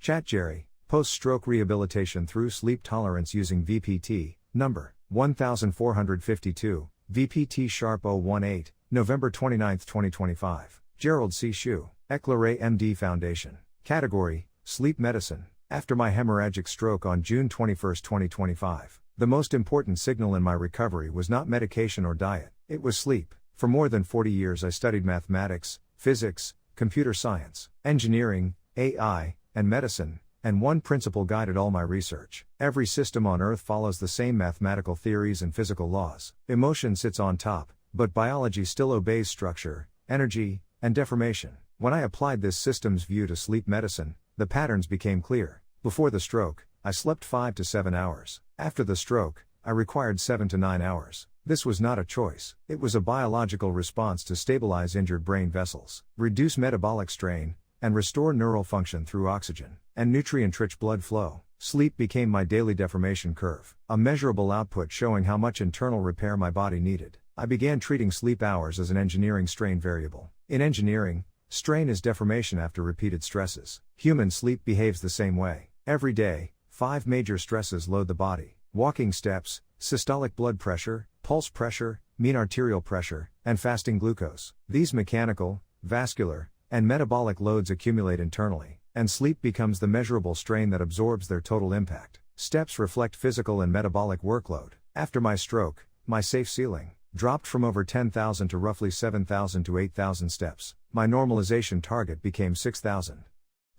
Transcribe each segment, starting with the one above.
ChatGerry, Post-Stroke Rehabilitation Through Sleep Tolerance Using VPT, No. 1452, VPT Sharp 018, November 29, 2025. Gerald C. EclaireMD Foundation. Category: Sleep Medicine. After my hemorrhagic stroke on June 21, 2025, the most important signal in my recovery was not medication or diet, it was sleep. For more than 40 years I studied mathematics, physics, computer science, engineering, AI, and medicine, and one principle guided all my research. Every system on Earth follows the same mathematical theories and physical laws. Emotion sits on top, but biology still obeys structure, energy, and deformation. When I applied this system's view to sleep medicine, the patterns became clear. Before the stroke, I slept 5 to 7 hours. After the stroke, I required 7 to 9 hours. This was not a choice. It was a biological response to stabilize injured brain vessels, reduce metabolic strain, and restore neural function through oxygen and nutrient-rich blood flow. Sleep became my daily deformation curve, a measurable output showing how much internal repair my body needed. I began treating sleep hours as an engineering strain variable. In engineering, strain is deformation after repeated stresses. Human sleep behaves the same way. Every day, 5 major stresses load the body: walking steps, systolic blood pressure, pulse pressure, mean arterial pressure, and fasting glucose. These mechanical, vascular, and metabolic loads accumulate internally, and sleep becomes the measurable strain that absorbs their total impact. Steps reflect physical and metabolic workload. After my stroke, my safe ceiling dropped from over 10,000 to roughly 7,000 to 8,000 steps. My normalization target became 6,000.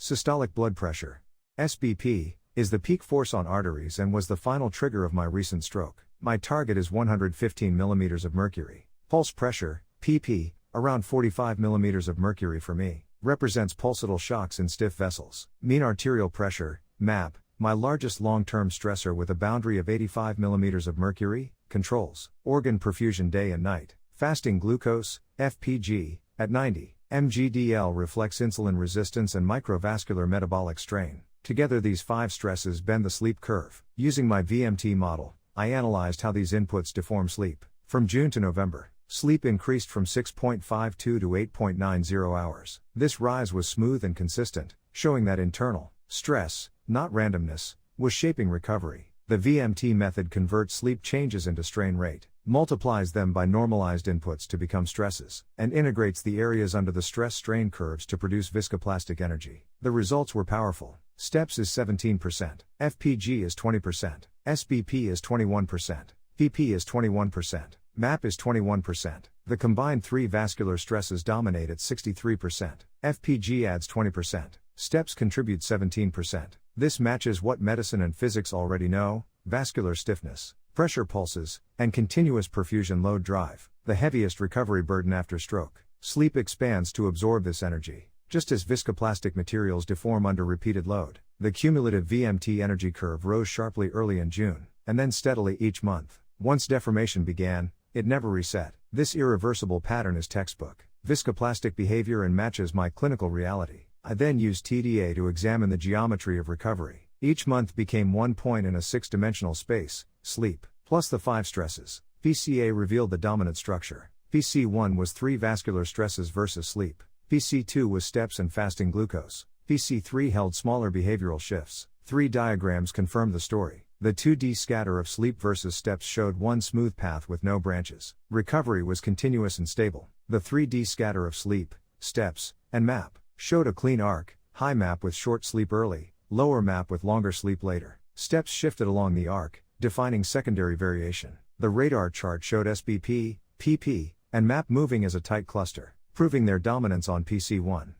Systolic blood pressure, SBP, is the peak force on arteries and was the final trigger of my recent stroke. My target is 115 mm of mercury. Pulse pressure, PP, around 45 mm of mercury for me, represents pulsatile shocks in stiff vessels. Mean arterial pressure, MAP, my largest long-term stressor with a boundary of 85 mm of mercury, controls organ perfusion day and night. Fasting glucose, FPG, at 90 mg/dL reflects insulin resistance and microvascular metabolic strain. Together these 5 stresses bend the sleep curve. Using my VMT model, I analyzed how these inputs deform sleep. From June to November, sleep increased from 6.52 to 8.90 hours. This rise was smooth and consistent, showing that internal stress, not randomness, was shaping recovery. The VMT method converts sleep changes into strain rate, multiplies them by normalized inputs to become stresses, and integrates the areas under the stress-strain curves to produce viscoplastic energy. The results were powerful. Steps is 17%, FPG is 20%, SBP is 21%, PP is 21%, MAP is 21%. The combined 3 vascular stresses dominate at 63%. FPG adds 20%. Steps contribute 17%. This matches what medicine and physics already know: vascular stiffness, pressure pulses, and continuous perfusion load drive the heaviest recovery burden after stroke. Sleep expands to absorb this energy. Just as viscoplastic materials deform under repeated load, the cumulative VMT energy curve rose sharply early in June, and then steadily each month. Once deformation began, it never reset. This irreversible pattern is textbook viscoplastic behavior and matches my clinical reality. I then used TDA to examine the geometry of recovery. Each month became one point in a 6-dimensional space: sleep, plus the 5 stresses. PCA revealed the dominant structure. PC1 was 3 vascular stresses versus sleep. PC2 was steps and fasting glucose. PC3 held smaller behavioral shifts. 3 diagrams confirmed the story. The 2D scatter of sleep versus steps showed one smooth path with no branches. Recovery was continuous and stable. The 3D scatter of sleep, steps, and MAP showed a clean arc: high MAP with short sleep early, lower MAP with longer sleep later. Steps shifted along the arc, defining secondary variation. The radar chart showed SBP, PP, and MAP moving as a tight cluster, proving their dominance on PC1.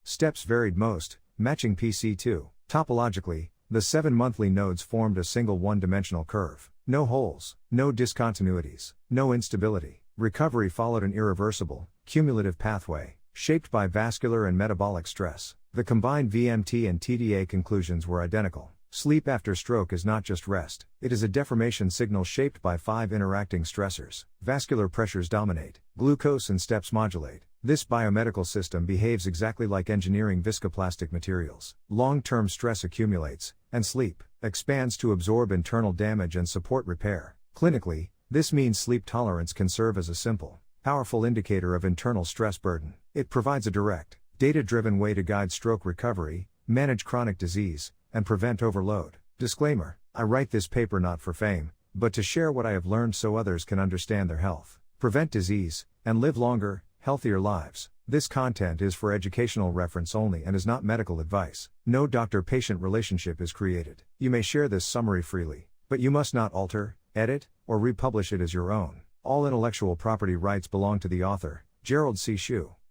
Steps varied most, matching PC2. Topologically, the 7 monthly nodes formed a single one-dimensional curve. No holes, no discontinuities, no instability. Recovery followed an irreversible, cumulative pathway, shaped by vascular and metabolic stress. The combined VMT and TDA conclusions were identical. Sleep after stroke is not just rest, it is a deformation signal shaped by 5 interacting stressors. Vascular pressures dominate, glucose and steps modulate. This biomedical system behaves exactly like engineering viscoplastic materials. Long-term stress accumulates, and sleep expands to absorb internal damage and support repair. Clinically, this means sleep tolerance can serve as a simple, powerful indicator of internal stress burden. It provides a direct, data-driven way to guide stroke recovery, manage chronic disease, and prevent overload. Disclaimer: I write this paper not for fame, but to share what I have learned so others can understand their health, prevent disease, and live longer, healthier lives. This content is for educational reference only and is not medical advice. No doctor-patient relationship is created. You may share this summary freely, but you must not alter, edit, or republish it as your own. All intellectual property rights belong to the author, Gerald C.